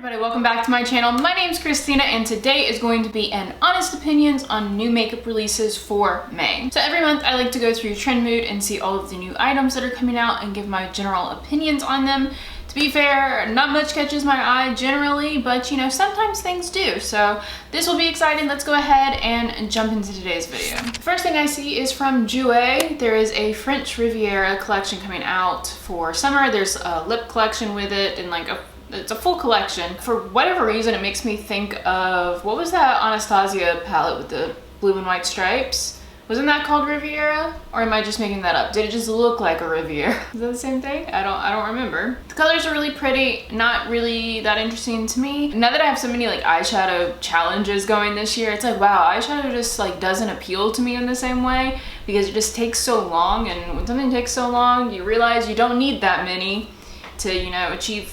everybody, welcome back to my channel. My name's Christina and today is going to be an honest opinions on new makeup releases for May. So every month I like to go through Trend Mood and see all of the new items that are coming out and give my general opinions on them. To be fair, not much catches my eye generally, but you know, sometimes things do. So this will be exciting. Let's go ahead and jump into today's video. The first thing I see is from Jouer. There is a French Riviera collection coming out for summer. There's a lip collection with it and like it's a full collection. For whatever reason, it makes me think of, what was that Anastasia palette with the blue and white stripes? Wasn't that called Riviera? Or am I just making that up? Did it just look like a Riviera? Is that the same thing? I don't remember. The colors are really pretty, not really that interesting to me. Now that I have so many like eyeshadow challenges going this year, it's like, wow, eyeshadow just like doesn't appeal to me in the same way because it just takes so long, and when something takes so long, you realize you don't need that many to, you know, achieve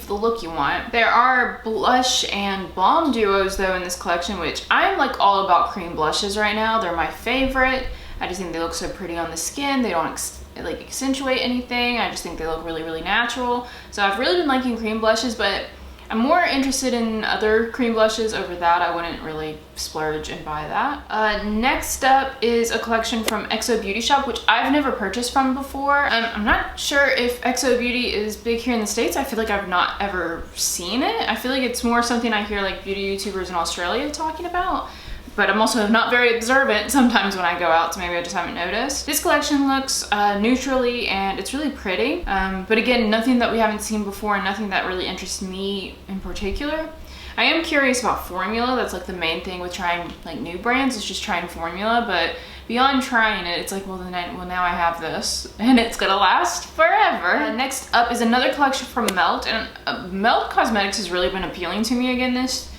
the look you want. There are blush and balm duos though in this collection, which I'm like all about cream blushes right now. They're my favorite. I just think they look so pretty on the skin. They don't like accentuate anything. I just think they look really, really natural. So I've really been liking cream blushes, but I'm more interested in other cream blushes over that. I wouldn't really splurge and buy that. Next up is a collection from XO Beauty Shop, which I've never purchased from before. I'm not sure if XO Beauty is big here in the States. I feel like I've not ever seen it. I feel like it's more something I hear like beauty YouTubers in Australia talking about. But I'm also not very observant sometimes when I go out, so maybe I just haven't noticed. This collection looks neutrally and it's really pretty. But again, nothing that we haven't seen before and nothing that really interests me in particular. I am curious about formula. That's like the main thing with trying like new brands, is just trying formula. But beyond trying it, it's like, well now I have this and it's gonna last forever. Next up is another collection from Melt, and Melt Cosmetics has really been appealing to me again this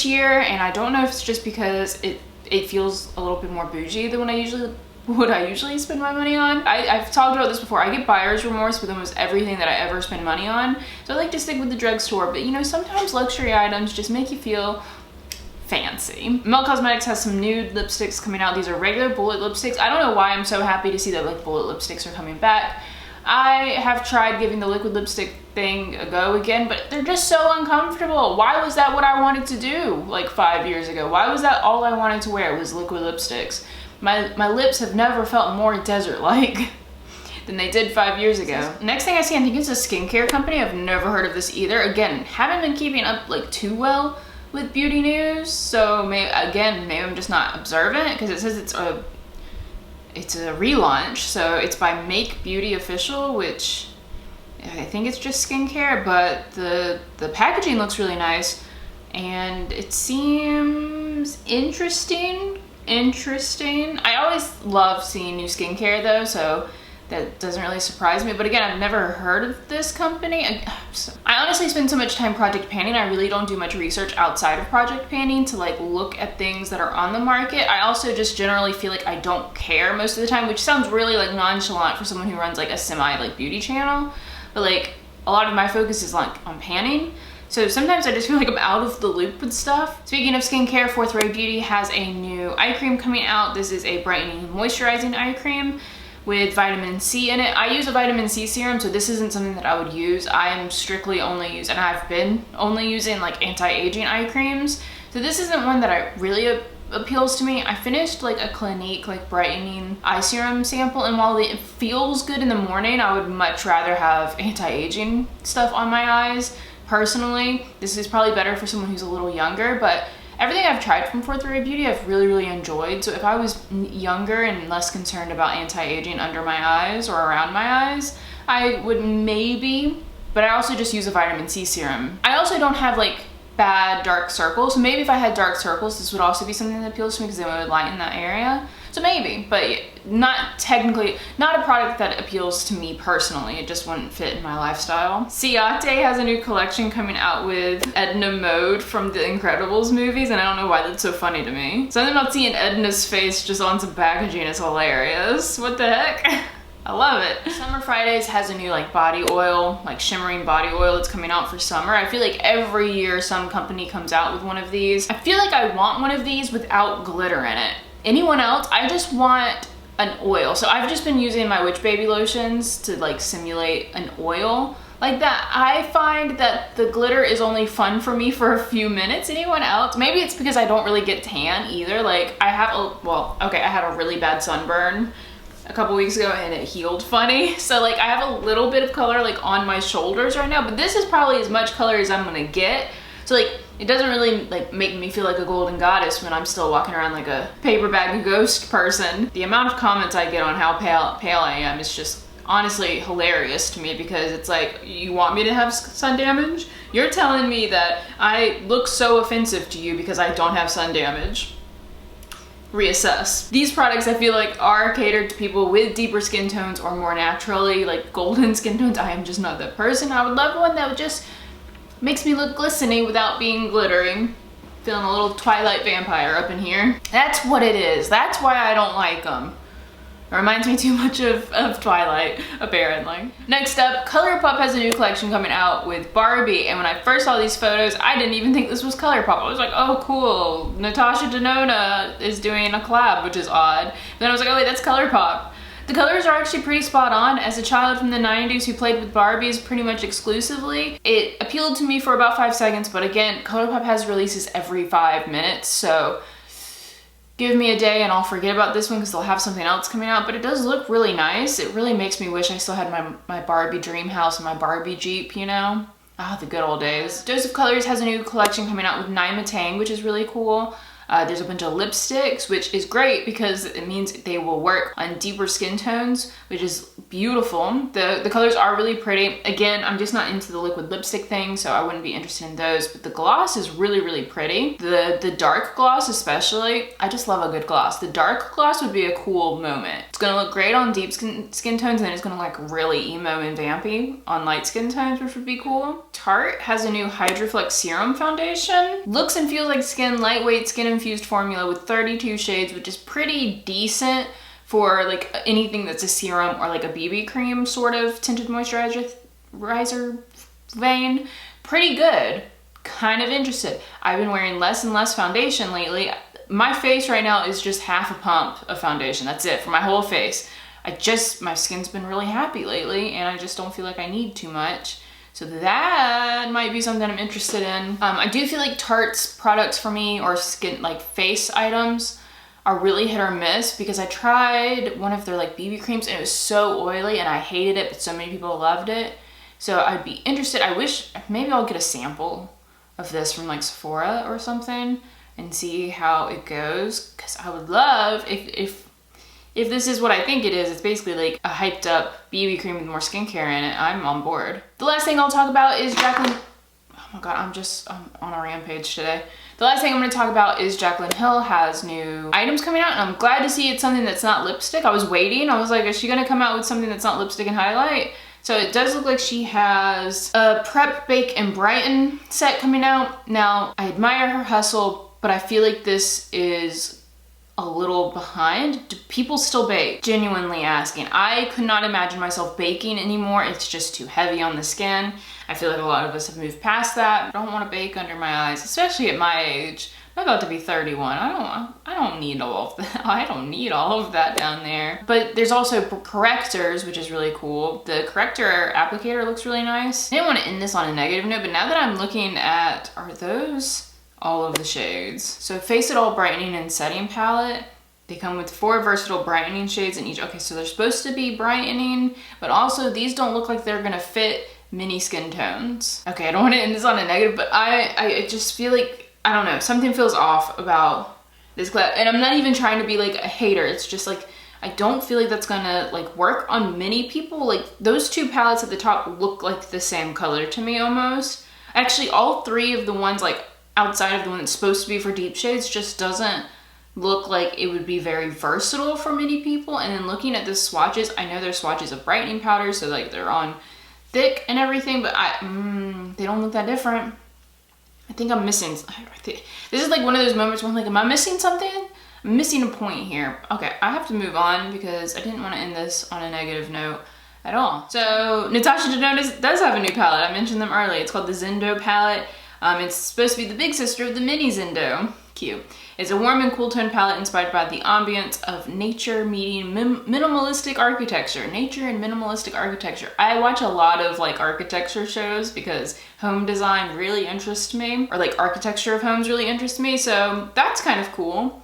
year, and I don't know if it's just because it feels a little bit more bougie than what I usually spend my money on. I've talked about this before. I get buyer's remorse with almost everything that I ever spend money on, so I like to stick with the drugstore. But you know, sometimes luxury items just make you feel fancy. Melt Cosmetics has some nude lipsticks coming out. These are regular bullet lipsticks. I don't know why I'm so happy to see that like bullet lipsticks are coming back. I have tried giving the liquid lipstick thing a go again, but they're just so uncomfortable. Why was that what I wanted to do like 5 years ago? Why was that all I wanted to wear was liquid lipsticks? My lips have never felt more desert-like than they did 5 years ago. Next thing I see, I think it's a skincare company. I've never heard of this either. Again, haven't been keeping up like too well with beauty news, so maybe I'm just not observant, because it says it's a relaunch, so it's by Make Beauty Official, which I think it's just skincare, but the packaging looks really nice and it seems interesting. I always love seeing new skincare though, so that doesn't really surprise me. But again, I've never heard of this company. I honestly spend so much time project panning. I really don't do much research outside of project panning to like look at things that are on the market. I also just generally feel like I don't care most of the time, which sounds really like nonchalant for someone who runs like a semi like beauty channel. But like a lot of my focus is like on panning. So sometimes I just feel like I'm out of the loop with stuff. Speaking of skincare, Fourth Ray Beauty has a new eye cream coming out. This is a brightening moisturizing eye cream with vitamin C in it. I use a vitamin C serum, so this isn't something that I would use. I am strictly only using, and I've been only using like anti-aging eye creams. So this isn't one that I really appeals to me. I finished like a Clinique like brightening eye serum sample, and while it feels good in the morning, I would much rather have anti-aging stuff on my eyes. Personally, this is probably better for someone who's a little younger, but everything I've tried from Fourth Ray Beauty I've really, really enjoyed. So if I was younger and less concerned about anti-aging under my eyes or around my eyes, I would maybe, but I also just use a vitamin C serum. I also don't have like bad dark circles, so maybe if I had dark circles, this would also be something that appeals to me because it would lighten that area. So maybe, but not technically, not a product that appeals to me personally. It just wouldn't fit in my lifestyle. Ciate has a new collection coming out with Edna Mode from the Incredibles movies, and I don't know why that's so funny to me. Something about seeing Edna's face just on some packaging is hilarious. What the heck? I love it. Summer Fridays has a new like body oil, like shimmering body oil that's coming out for summer. I feel like every year some company comes out with one of these. I feel like I want one of these without glitter in it. Anyone else? I just want an oil. So I've just been using my Witch Baby lotions to like simulate an oil, like that. I find that the glitter is only fun for me for a few minutes. Anyone else? Maybe it's because I don't really get tan either. Like I have I had a really bad sunburn a couple weeks ago and it healed funny. So like I have a little bit of color like on my shoulders right now, but this is probably as much color as I'm gonna get. So like it doesn't really like make me feel like a golden goddess when I'm still walking around like a paper bag ghost person. The amount of comments I get on how pale I am is just honestly hilarious to me, because it's like, you want me to have sun damage? You're telling me that I look so offensive to you because I don't have sun damage. Reassess. These products I feel like are catered to people with deeper skin tones or more naturally like golden skin tones. I am just not that person. I would love one that would just makes me look glistening without being glittering. Feeling a little Twilight vampire up in here. That's what it is. That's why I don't like them. It reminds me too much of Twilight, apparently. Next up, Colourpop has a new collection coming out with Barbie, and when I first saw these photos, I didn't even think this was Colourpop. I was like, oh cool, Natasha Denona is doing a collab, which is odd. Then I was like, oh wait, that's Colourpop. The colors are actually pretty spot on. As a child from the 90s who played with Barbies pretty much exclusively, it appealed to me for about 5 seconds, but again, Colourpop has releases every 5 minutes, so give me a day and I'll forget about this one because they'll have something else coming out, but it does look really nice. It really makes me wish I still had my Barbie dream house and my Barbie Jeep, you know? Ah, the good old days. Dose of Colors has a new collection coming out with Naima Tang, which is really cool. There's a bunch of lipsticks, which is great because it means they will work on deeper skin tones, which is beautiful. The colors are really pretty. Again, I'm just not into the liquid lipstick thing, so I wouldn't be interested in those, but the gloss is really, really pretty. The dark gloss especially, I just love a good gloss. The dark gloss would be a cool moment. It's gonna look great on deep skin tones, and then it's gonna look really emo and vampy on light skin tones, which would be cool. Tarte has a new Hydroflex Serum Foundation. Looks and feels like lightweight skin infused formula with 32 shades, which is pretty decent for like anything that's a serum or like a BB cream sort of tinted moisturizer vein. Pretty good. Kind of interested. I've been wearing less and less foundation lately. My face right now is just half a pump of foundation. That's it for my whole face. My skin's been really happy lately and I just don't feel like I need too much. So that might be something I'm interested in. I do feel like Tarte's products for me, or skin, like face items, are really hit or miss, because I tried one of their like BB creams and it was so oily and I hated it, but so many people loved it. So I'd be interested. I wish maybe I'll get a sample of this from like Sephora or something and see how it goes, because I would love if this is what I think it is. It's basically like a hyped up BB cream with more skincare in it. I'm on board. The last thing I'll talk about is Jacqueline. Oh my God, I'm on a rampage today. The last thing I'm gonna talk about is Jacqueline Hill has new items coming out, and I'm glad to see it's something that's not lipstick. I was waiting. I was like, is she gonna come out with something that's not lipstick and highlight? So it does look like she has a Prep, Bake, and Brighten set coming out. Now, I admire her hustle, but I feel like this is a little behind. Do people still bake? Genuinely asking. I could not imagine myself baking anymore. It's just too heavy on the skin. I feel like a lot of us have moved past that. I don't want to bake under my eyes, especially at my age. I'm about to be 31. I don't need all of that. I don't need all of that down there. But there's also correctors, which is really cool. The corrector applicator looks really nice. I didn't want to end this on a negative note, but now that I'm looking at, are those all of the shades? So Face It All Brightening and Setting Palette. They come with 4 versatile brightening shades in each. Okay, so they're supposed to be brightening, but also these don't look like they're gonna fit many skin tones. Okay, I don't want to end this on a negative, but I just feel like, I don't know, something feels off about this collab. And I'm not even trying to be like a hater. It's just like, I don't feel like that's gonna like work on many people. Like those 2 palettes at the top look like the same color to me almost. Actually, all 3 of the ones like outside of the one that's supposed to be for deep shades just doesn't look like it would be very versatile for many people. And then looking at the swatches, I know there's swatches of brightening powder, so like they're on thick and everything, but they don't look that different. I think I'm missing, this is like one of those moments where I'm like, am I missing something? I'm missing a point here. Okay, I have to move on because I didn't want to end this on a negative note at all. So Natasha Denona does have a new palette. I mentioned them earlier. It's called the Zendo palette. It's supposed to be the big sister of the mini Zendo. Cute. It's a warm and cool tone palette inspired by the ambience of nature meeting minimalistic architecture. Nature and minimalistic architecture. I watch a lot of like architecture shows because home design really interests me, or like architecture of homes really interests me, so that's kind of cool.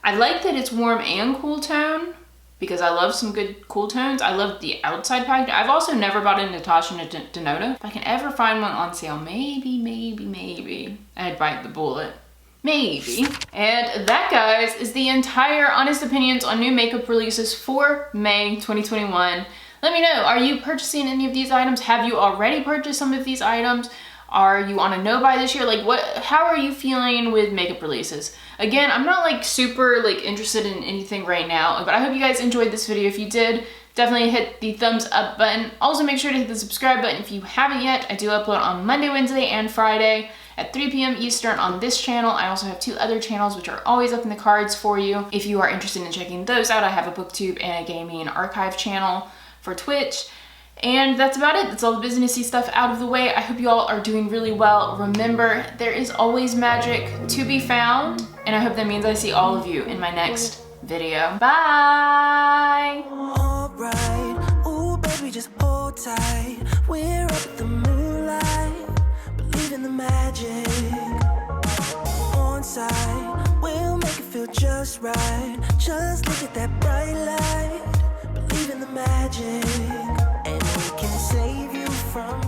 I like that it's warm and cool tone because I love some good cool tones. I love the outside packaging. I've also never bought a Natasha Denona. If I can ever find one on sale, maybe I'd bite the bullet. Maybe. And that, guys, is the entire honest opinions on new makeup releases for May 2021. Let me know, are you purchasing any of these items? Have you already purchased some of these items? Are you on a no buy this year? Like how are you feeling with makeup releases? Again, I'm not like super like interested in anything right now, but I hope you guys enjoyed this video. If you did, definitely hit the thumbs up button. Also make sure to hit the subscribe button if you haven't yet. I do upload on Monday, Wednesday, and Friday at 3 p.m. Eastern on this channel. I also have 2 other channels which are always up in the cards for you. If you are interested in checking those out, I have a booktube and a gaming archive channel for Twitch. And that's about it. That's all the businessy stuff out of the way. I hope you all are doing really well. Remember, there is always magic to be found, and I hope that means I see all of you in my next video. Bye! Alright, ooh baby, just hold tight. We're up at the moonlight, believe in the magic. On side, we'll make it feel just right. Just look at that bright light, believe in the magic. And we can save you from